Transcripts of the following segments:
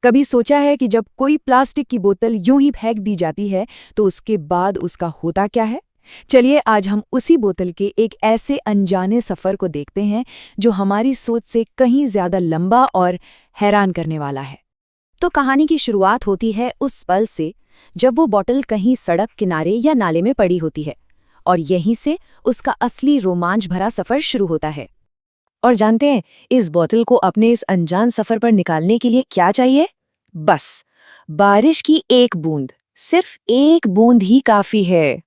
कभी सोचा है कि जब कोई प्लास्टिक की बोतल यूं ही फेंक दी जाती है तो उसके बाद उसका होता क्या है? चलिए आज हम उसी बोतल के एक ऐसे अनजाने सफ़र को देखते हैं जो हमारी सोच से कहीं ज़्यादा लंबा और हैरान करने वाला है। तो कहानी की शुरुआत होती है उस पल से जब वो बॉटल कहीं सड़क किनारे या नाले में पड़ी होती है और यहीं से उसका असली रोमांच भरा सफ़र शुरू होता है। और जानते हैं इस बोतल को अपने इस अनजान सफ़र पर निकालने के लिए क्या चाहिए? बस बारिश की एक बूंद, सिर्फ एक बूंद ही काफ़ी है।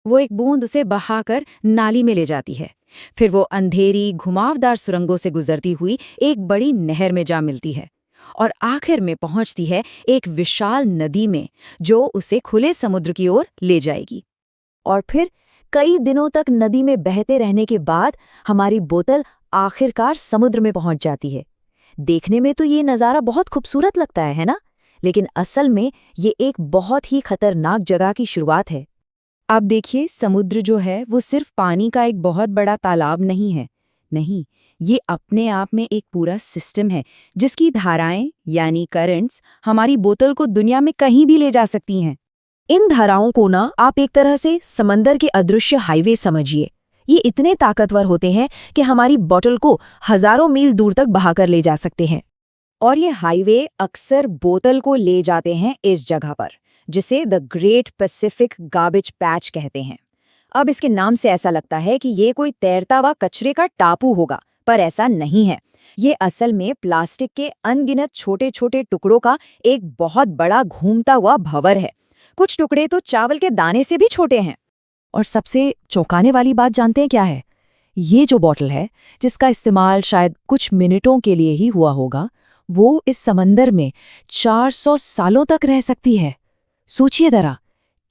वो एक बूंद उसे बहाकर नाली में ले जाती है। फिर वो अंधेरी घुमावदार सुरंगों से गुजरती हुई एक बड़ी नहर में जा मिलती है और आखिर में पहुंचती है एक विशाल नदी में जो उसे खुले समुद्र की ओर ले जाएगी। और फिर कई दिनों तक नदी में बहते रहने के बाद हमारी बोतल आखिरकार समुद्र में पहुंच जाती है। देखने में तो ये नज़ारा बहुत खूबसूरत लगता है ना? लेकिन असल में ये एक बहुत ही खतरनाक जगह की शुरुआत है। आप देखिए, समुद्र जो है वो सिर्फ पानी का एक बहुत बड़ा तालाब नहीं है। नहीं, ये अपने आप में एक पूरा सिस्टम है जिसकी धाराएं यानी करंट्स हमारी बोतल को दुनिया में कहीं भी ले जा सकती हैं। इन धाराओं को ना आप एक तरह से समंदर के अदृश्य हाईवे समझिए। ये इतने ताकतवर होते हैं कि हमारी बोतल को हजारों मील दूर तक बहाकर ले जा सकते हैं। और ये हाईवे अक्सर बोतल को ले जाते हैं इस जगह पर जिसे the great Pacific garbage patch कहते हैं। अब इसके नाम से ऐसा लगता है कि ये कोई तैरता हुआ कचरे का टापू होगा, पर ऐसा नहीं है। ये असल में प्लास्टिक के अनगिनत छोटे छोटे टुकड़ों का एक बहुत बड़ा घूमता हुआ भंवर है। कुछ टुकड़े तो चावल के दाने से भी छोटे हैं। और सबसे चौंकाने वाली बात जानते हैं क्या है? ये जो बोतल है, जिसका इस्तेमाल शायद कुछ मिनटों के लिए ही हुआ होगा, वो इस समंदर में 400 सालों तक रह सकती है। सोचिए जरा,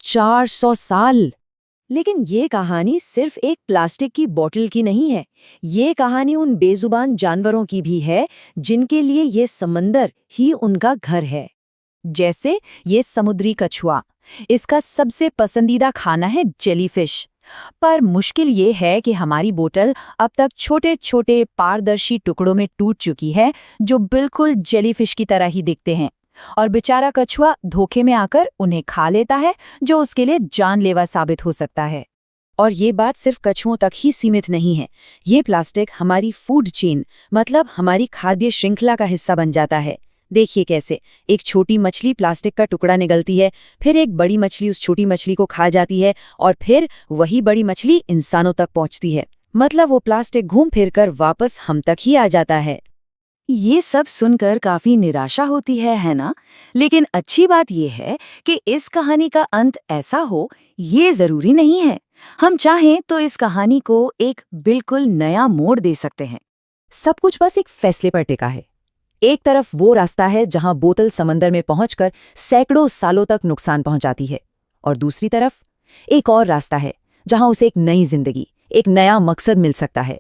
400 साल। लेकिन ये कहानी सिर्फ एक प्लास्टिक की बोतल की नहीं है। ये कहानी उन बेजुबान जानवरों की भी है जिनके लिए ये समंदर ही उनका घर है। जैसे ये समुद्री कछुआ, इसका सबसे पसंदीदा खाना है जेलीफिश। पर मुश्किल ये है कि हमारी बोतल अब तक छोटे छोटे पारदर्शी टुकड़ों में टूट चुकी है जो बिल्कुल जेलीफिश की तरह ही दिखते हैं। और बेचारा कछुआ धोखे में आकर उन्हें खा लेता है, जो उसके लिए जानलेवा साबित हो सकता है। और ये बात सिर्फ कछुओं तक ही सीमित नहीं है। ये प्लास्टिक हमारी फूड चेन मतलब हमारी खाद्य श्रृंखला का हिस्सा बन जाता है। देखिए कैसे एक छोटी मछली प्लास्टिक का टुकड़ा निगलती है, फिर एक बड़ी मछली उस छोटी मछली को खा जाती है और फिर वही बड़ी मछली इंसानों तक पहुंचती है। मतलब वो प्लास्टिक घूम फिर कर वापस हम तक ही आ जाता है। ये सब सुनकर काफी निराशा होती है ना? लेकिन अच्छी बात ये है कि इस कहानी का अंत ऐसा हो ये जरूरी नहीं है। हम चाहें तो इस कहानी को एक बिल्कुल नया मोड़ दे सकते हैं। सब कुछ बस एक फैसले पर टिका है। एक तरफ वो रास्ता है जहां बोतल समंदर में पहुंचकर सैकड़ों सालों तक नुकसान पहुंचाती है, और दूसरी तरफ एक और रास्ता है जहां उसे एक नई जिंदगी, एक नया मकसद मिल सकता है।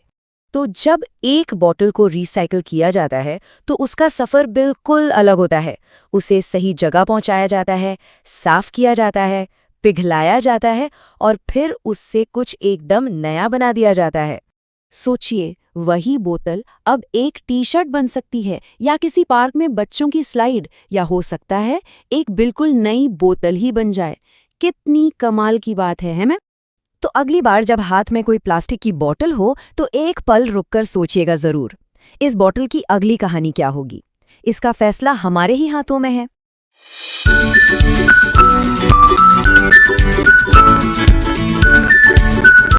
तो जब एक बोतल को रिसाइकिल किया जाता है तो उसका सफ़र बिल्कुल अलग होता है। उसे सही जगह पहुंचाया जाता है, साफ किया जाता है, पिघलाया जाता है और फिर उससे कुछ एकदम नया बना दिया जाता है। सोचिए, वही बोतल अब एक टी-शर्ट बन सकती है या किसी पार्क में बच्चों की स्लाइड, या हो सकता है एक बिल्कुल नई बोतल ही बन जाए। कितनी कमाल की बात है ना? तो अगली बार जब हाथ में कोई प्लास्टिक की बोतल हो तो एक पल रुककर सोचिएगा जरूर, इस बोतल की अगली कहानी क्या होगी? इसका फैसला हमारे ही हाथों में है।